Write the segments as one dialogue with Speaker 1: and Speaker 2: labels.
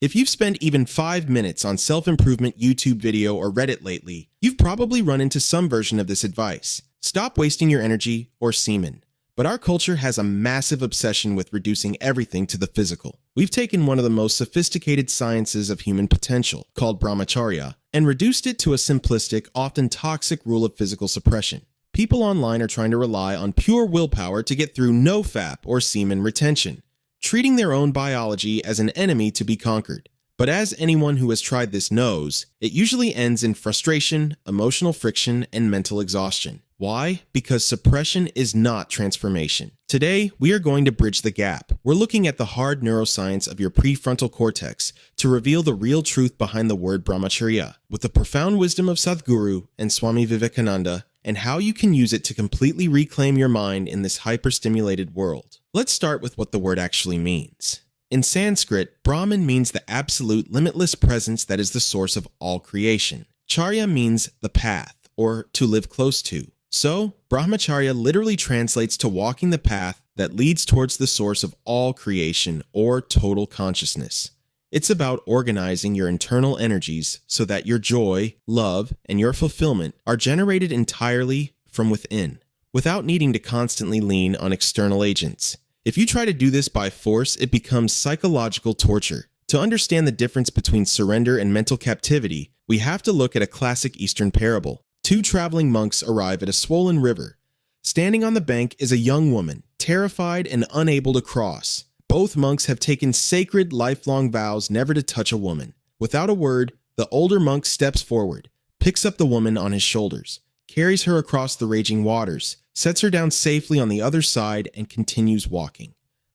Speaker 1: If you've spent even 5 minutes on self-improvement YouTube video or Reddit lately, you've probably run into some version of this advice. Stop wasting your energy or semen. But our culture has a massive obsession with reducing everything to the physical. We've taken one of the most sophisticated sciences of human potential, called Brahmacharya, and reduced it to a simplistic, often toxic rule of physical suppression. People online are trying to rely on pure willpower to get through no fap or semen retention, treating their own biology as an enemy to be conquered. But as anyone who has tried this knows, it usually ends in frustration, emotional friction, and mental exhaustion. Why? Because suppression is not transformation. Today, we are going to bridge the gap. We're looking at the hard neuroscience of your prefrontal cortex to reveal the real truth behind the word Brahmacharya, with the profound wisdom of Sadhguru and Swami Vivekananda, and how you can use it to completely reclaim your mind in this hyperstimulated world. Let's start with what the word actually means. In Sanskrit, Brahman means the absolute, limitless presence that is the source of all creation. Charya means the path, or to live close to. So, Brahmacharya literally translates to walking the path that leads towards the source of all creation, or total consciousness. It's about organizing your internal energies so that your joy, love, and your fulfillment are generated entirely from within, without needing to constantly lean on external agents. If you try to do this by force, it becomes psychological torture. To understand the difference between surrender and mental captivity, we have to look at a classic Eastern parable. Two traveling monks arrive at a swollen river. Standing on the bank is a young woman, terrified and unable to cross. Both monks have taken sacred, lifelong vows never to touch a woman. Without a word, the older monk steps forward, picks up the woman on his shoulders, carries her across the raging waters, sets her down safely on the other side, and continues walking.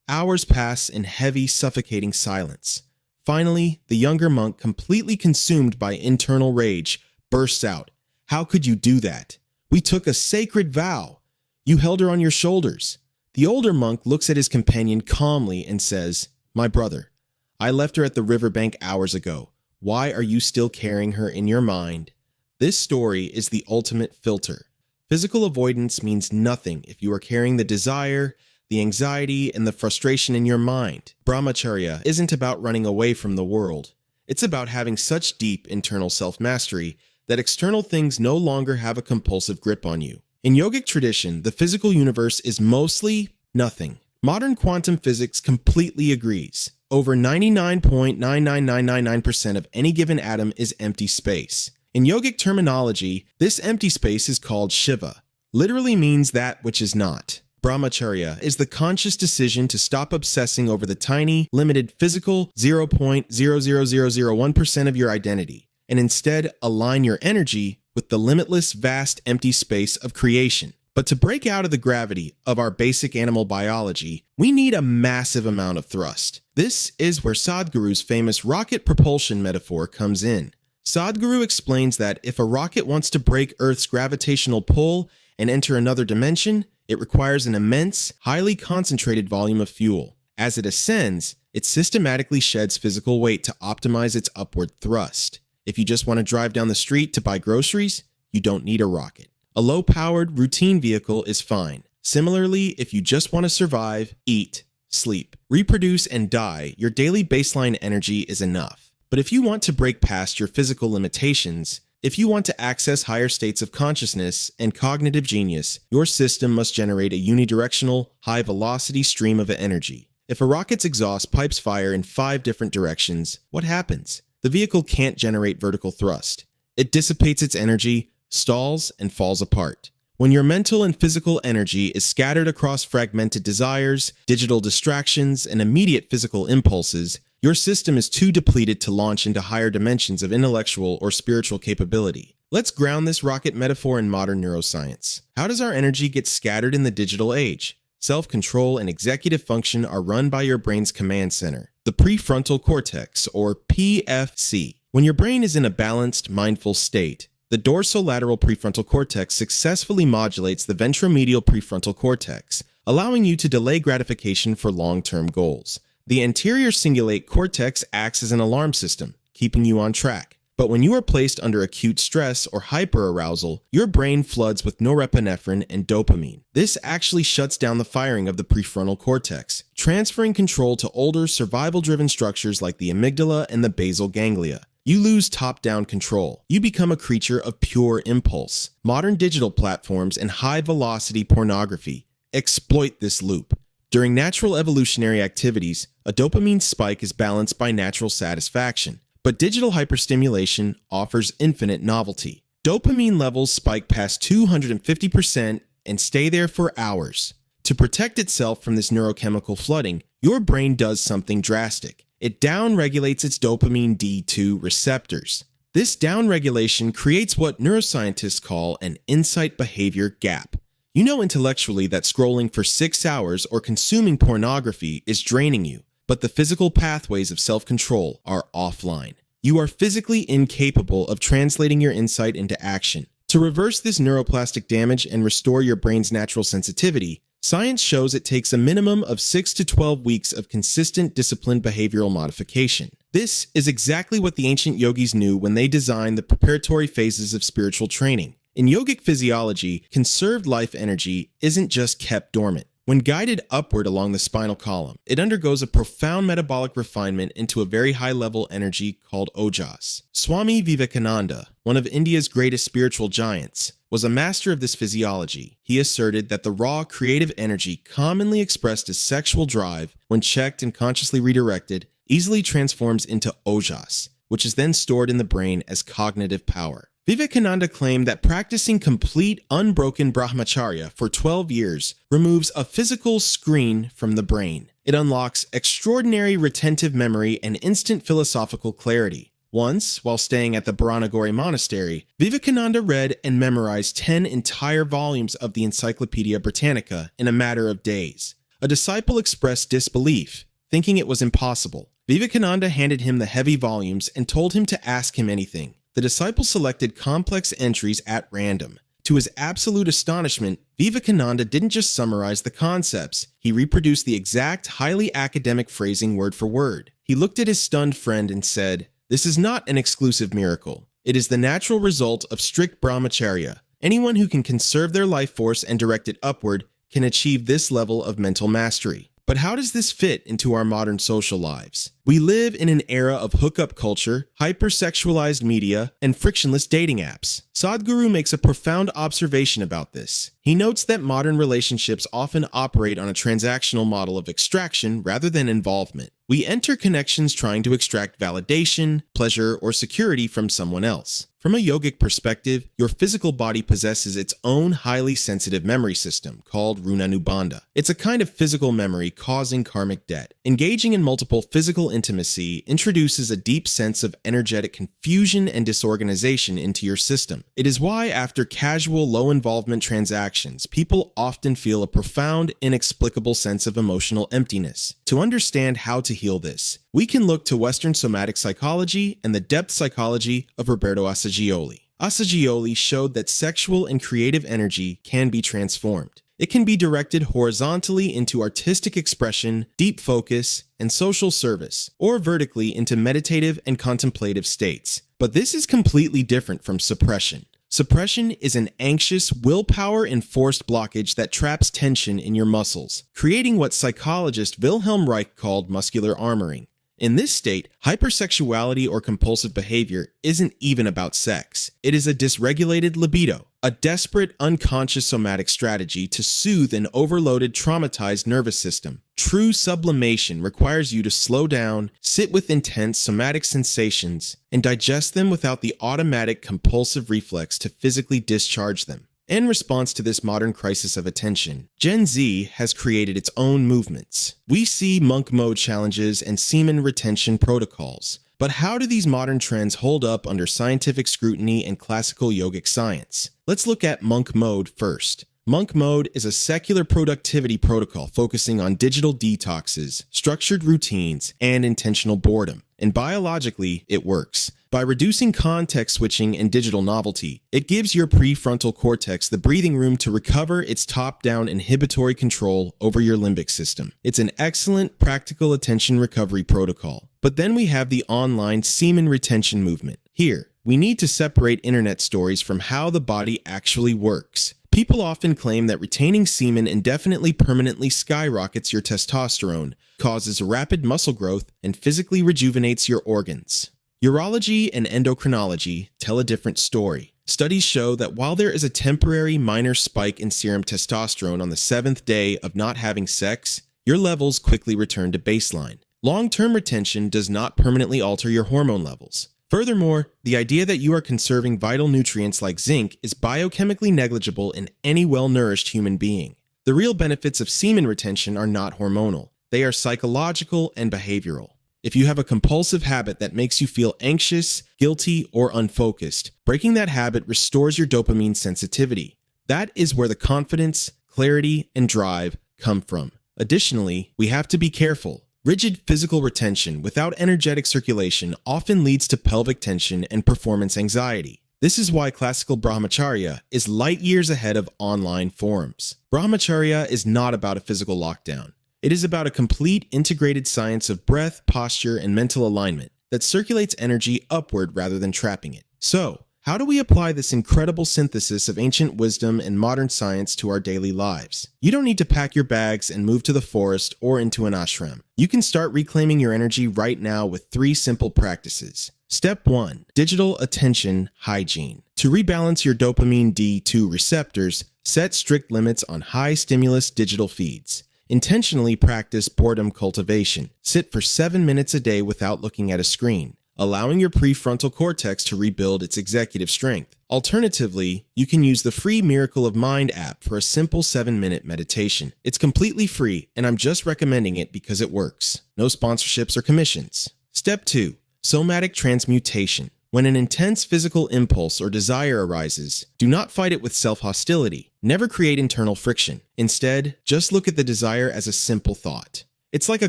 Speaker 1: Hours pass in heavy, suffocating silence. Finally, the younger monk, completely consumed by internal rage, bursts out. "How could you do that? We took a sacred vow. You held her on your shoulders." The older monk looks at his companion calmly and says, "My brother, I left her at the riverbank hours ago. Why are you still carrying her in your mind?" This story is the ultimate filter. Physical avoidance means nothing if you are carrying the desire, the anxiety, and the frustration in your mind. Brahmacharya isn't about running away from the world. It's about having such deep internal self-mastery that external things no longer have a compulsive grip on you. In yogic tradition, the physical universe is mostly nothing. Modern quantum physics completely agrees. Over 99.99999% of any given atom is empty space. In yogic terminology, this empty space is called Shiva. Literally means that which is not. Brahmacharya is the conscious decision to stop obsessing over the tiny, limited physical 0.00001% of your identity, and instead align your energy with the limitless, vast, empty space of creation. But to break out of the gravity of our basic animal biology, we need a massive amount of thrust. This is where Sadhguru's famous rocket propulsion metaphor comes in. Sadhguru explains that if a rocket wants to break Earth's gravitational pull and enter another dimension, it requires an immense, highly concentrated volume of fuel. As it ascends, it systematically sheds physical weight to optimize its upward thrust. If you just want to drive down the street to buy groceries, you don't need a rocket. A low-powered, routine vehicle is fine. Similarly, if you just want to survive, eat, sleep, reproduce, and die, your daily baseline energy is enough. But if you want to break past your physical limitations, if you want to access higher states of consciousness and cognitive genius, your system must generate a unidirectional, high-velocity stream of energy. If a rocket's exhaust pipes fire in 5 different directions, what happens? The vehicle can't generate vertical thrust. It dissipates its energy, stalls, and falls apart. When your mental and physical energy is scattered across fragmented desires, digital distractions, and immediate physical impulses, your system is too depleted to launch into higher dimensions of intellectual or spiritual capability. Let's ground this rocket metaphor in modern neuroscience. How does our energy get scattered in the digital age? Self-control and executive function are run by your brain's command center, the prefrontal cortex, or PFC. When your brain is in a balanced, mindful state, the dorsolateral prefrontal cortex successfully modulates the ventromedial prefrontal cortex, allowing you to delay gratification for long-term goals. The anterior cingulate cortex acts as an alarm system, keeping you on track. But when you are placed under acute stress or hyperarousal, your brain floods with norepinephrine and dopamine. This actually shuts down the firing of the prefrontal cortex, transferring control to older survival-driven structures like the amygdala and the basal ganglia. You lose top-down control. You become a creature of pure impulse. Modern digital platforms and high-velocity pornography exploit this loop. During natural evolutionary activities, a dopamine spike is balanced by natural satisfaction. But digital hyperstimulation offers infinite novelty. Dopamine levels spike past 250% and stay there for hours. To protect itself from this neurochemical flooding, your brain does something drastic. It downregulates its dopamine D2 receptors. This downregulation creates what neuroscientists call an insight behavior gap. You know intellectually that scrolling for 6 hours or consuming pornography is draining you, but the physical pathways of self-control are offline. You are physically incapable of translating your insight into action. To reverse this neuroplastic damage and restore your brain's natural sensitivity, science shows it takes a minimum of 6 to 12 weeks of consistent disciplined behavioral modification. This is exactly what the ancient yogis knew when they designed the preparatory phases of spiritual training. In yogic physiology, conserved life energy isn't just kept dormant. When guided upward along the spinal column, it undergoes a profound metabolic refinement into a very high-level energy called Ojas. Swami Vivekananda, one of India's greatest spiritual giants, was a master of this physiology. He asserted that the raw creative energy commonly expressed as sexual drive, when checked and consciously redirected, easily transforms into Ojas, which is then stored in the brain as cognitive power. Vivekananda claimed that practicing complete, unbroken Brahmacharya for 12 years removes a physical screen from the brain. It unlocks extraordinary retentive memory and instant philosophical clarity. Once, while staying at the Brahmacharya monastery, Vivekananda read and memorized 10 entire volumes of the Encyclopedia Britannica in a matter of days. A disciple expressed disbelief, thinking it was impossible. Vivekananda handed him the heavy volumes and told him to ask him anything. The disciple selected complex entries at random. To his absolute astonishment, Vivekananda didn't just summarize the concepts. He reproduced the exact, highly academic phrasing word for word. He looked at his stunned friend and said, "This is not an exclusive miracle. It is the natural result of strict Brahmacharya. Anyone who can conserve their life force and direct it upward can achieve this level of mental mastery." But how does this fit into our modern social lives? We live in an era of hookup culture, hypersexualized media, and frictionless dating apps. Sadhguru makes a profound observation about this. He notes that modern relationships often operate on a transactional model of extraction rather than involvement. We enter connections trying to extract validation, pleasure, or security from someone else. From a yogic perspective, your physical body possesses its own highly sensitive memory system called runanubandha. It's a kind of physical memory causing karmic debt. Engaging in multiple physical intimacy introduces a deep sense of energetic confusion and disorganization into your system. It is why, after casual, low-involvement transactions, people often feel a profound, inexplicable sense of emotional emptiness. To understand how to heal this, we can look to Western somatic psychology and the depth psychology of Roberto Assagioli. Assagioli showed that sexual and creative energy can be transformed. It can be directed horizontally into artistic expression, deep focus, and social service, or vertically into meditative and contemplative states. But this is completely different from suppression. Suppression is an anxious, willpower-enforced blockage that traps tension in your muscles, creating what psychologist Wilhelm Reich called muscular armoring. In this state, hypersexuality or compulsive behavior isn't even about sex. It is a dysregulated libido, a desperate, unconscious somatic strategy to soothe an overloaded, traumatized nervous system. True sublimation requires you to slow down, sit with intense somatic sensations, and digest them without the automatic compulsive reflex to physically discharge them. In response to this modern crisis of attention, Gen Z has created its own movements. We see monk mode challenges and semen retention protocols. But how do these modern trends hold up under scientific scrutiny and classical yogic science? Let's look at monk mode first. Monk mode is a secular productivity protocol focusing on digital detoxes, structured routines, and intentional boredom. And biologically, it works. By reducing context switching and digital novelty, it gives your prefrontal cortex the breathing room to recover its top-down inhibitory control over your limbic system. It's an excellent, practical attention recovery protocol. But then we have the online semen retention movement. Here, we need to separate internet stories from how the body actually works. People often claim that retaining semen indefinitely permanently skyrockets your testosterone, causes rapid muscle growth, and physically rejuvenates your organs. Urology and endocrinology tell a different story. Studies show that while there is a temporary minor spike in serum testosterone on the 7th day of not having sex, your levels quickly return to baseline. Long-term retention does not permanently alter your hormone levels. Furthermore, the idea that you are conserving vital nutrients like zinc is biochemically negligible in any well-nourished human being. The real benefits of semen retention are not hormonal. They are psychological and behavioral. If you have a compulsive habit that makes you feel anxious, guilty, or unfocused, breaking that habit restores your dopamine sensitivity. That is where the confidence, clarity, and drive come from. Additionally, we have to be careful. Rigid physical retention without energetic circulation often leads to pelvic tension and performance anxiety. This is why classical Brahmacharya is light years ahead of online forums. Brahmacharya is not about a physical lockdown. It is about a complete integrated science of breath, posture, and mental alignment that circulates energy upward rather than trapping it. So, how do we apply this incredible synthesis of ancient wisdom and modern science to our daily lives? You don't need to pack your bags and move to the forest or into an ashram. You can start reclaiming your energy right now with 3 simple practices. Step 1. Digital attention hygiene. To rebalance your dopamine D2 receptors, set strict limits on high-stimulus digital feeds. Intentionally practice boredom cultivation. Sit for 7 minutes a day without looking at a screen, allowing your prefrontal cortex to rebuild its executive strength. Alternatively, you can use the free Miracle of Mind app for a simple 7-minute meditation. It's completely free, and I'm just recommending it because it works. No sponsorships or commissions. Step 2. Somatic transmutation. When an intense physical impulse or desire arises, do not fight it with self-hostility. Never create internal friction. Instead, just look at the desire as a simple thought. It's like a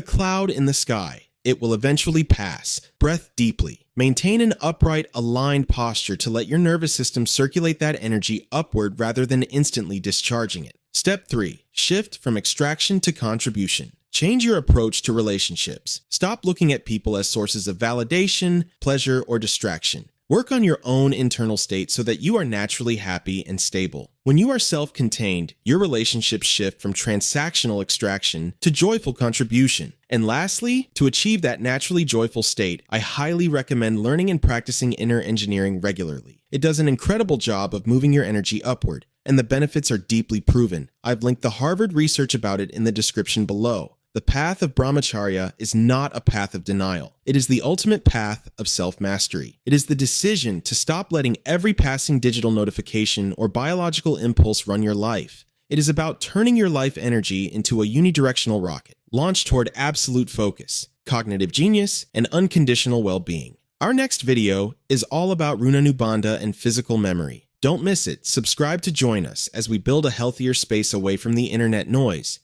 Speaker 1: cloud in the sky. It will eventually pass. Breath deeply. Maintain an upright, aligned posture to let your nervous system circulate that energy upward rather than instantly discharging it. Step 3. Shift from extraction to contribution. Change your approach to relationships. Stop looking at people as sources of validation, pleasure, or distraction. Work on your own internal state so that you are naturally happy and stable. When you are self-contained, your relationships shift from transactional extraction to joyful contribution. And lastly, to achieve that naturally joyful state, I highly recommend learning and practicing inner engineering regularly. It does an incredible job of moving your energy upward, and the benefits are deeply proven. I've linked the Harvard research about it in the description below. The path of Brahmacharya is not a path of denial. It is the ultimate path of self-mastery. It is the decision to stop letting every passing digital notification or biological impulse run your life. It is about turning your life energy into a unidirectional rocket, launched toward absolute focus, cognitive genius, and unconditional well-being. Our next video is all about Runanubandha and physical memory. Don't miss it. Subscribe to join us as we build a healthier space away from the internet noise.